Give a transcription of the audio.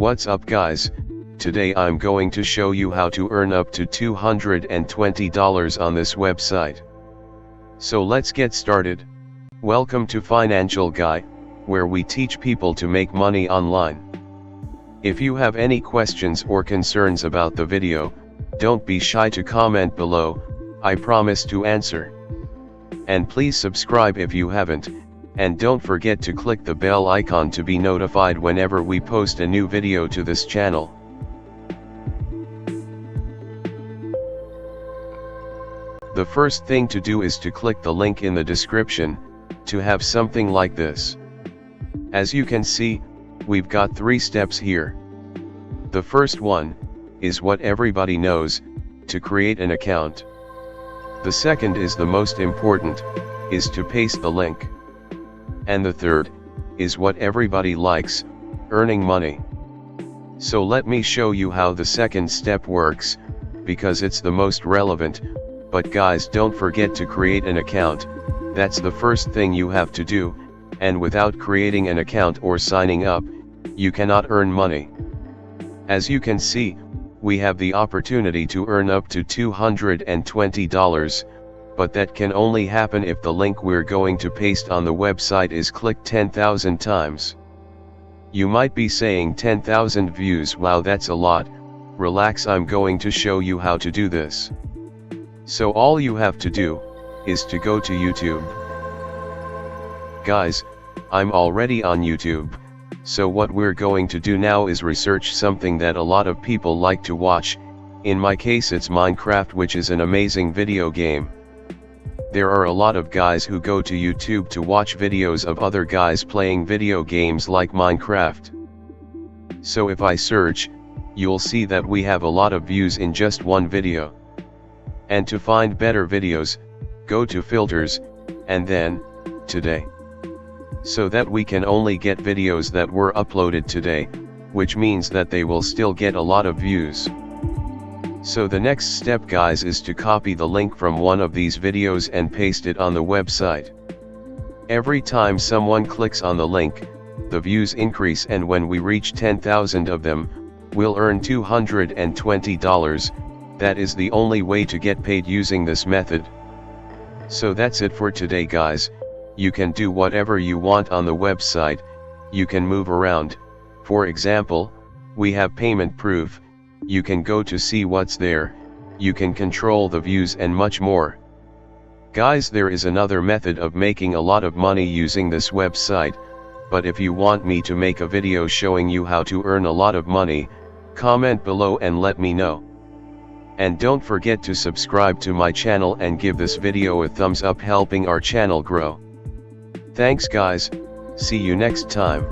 What's up guys, today I'm going to show you how to earn up to $220 on this website. So let's get started. Welcome to Financial Guy, where we teach people to make money online. If you have any questions or concerns about the video, don't be shy to comment below, I promise to answer. And please subscribe if you haven't, and don't forget to click the bell icon to be notified whenever we post a new video to this channel. The first thing to do is to click the link in the description, to have something like this. As you can see, we've got 3 steps here. The first one is what everybody knows, to create an account. The second is the most important, is to paste the link. And the third is what everybody likes, earning money. So let me show you how the second step works, because it's the most relevant. But guys, don't forget to create an account. That's the first thing you have to do, and without creating an account or signing up, you cannot earn money. As you can see, we have the opportunity to earn up to $220, but that can only happen if the link we're going to paste on the website is clicked 10,000 times. You might be saying 10,000 views, wow, that's a lot. Relax, I'm going to show you how to do this. So all you have to do is to go to YouTube. Guys, I'm already on YouTube. So what we're going to do now is research something that a lot of people like to watch. In my case it's Minecraft, which is an amazing video game. There are a lot of guys who go to YouTube to watch videos of other guys playing video games like Minecraft. So if I search, you'll see that we have a lot of views in just one video. And to find better videos, go to filters, and then, today. So that we can only get videos that were uploaded today, which means that they will still get a lot of views. So the next step guys is to copy the link from one of these videos and paste it on the website. Every time someone clicks on the link, the views increase, and when we reach 10,000 of them, we'll earn $220. That is the only way to get paid using this method. So that's it for today guys. You can do whatever you want on the website, you can move around. For example, we have payment proof, you can go to see what's there, you can control the views and much more. Guys, there is another method of making a lot of money using this website, but if you want me to make a video showing you how to earn a lot of money, comment below and let me know. And don't forget to subscribe to my channel and give this video a thumbs up, helping our channel grow. Thanks guys, see you next time.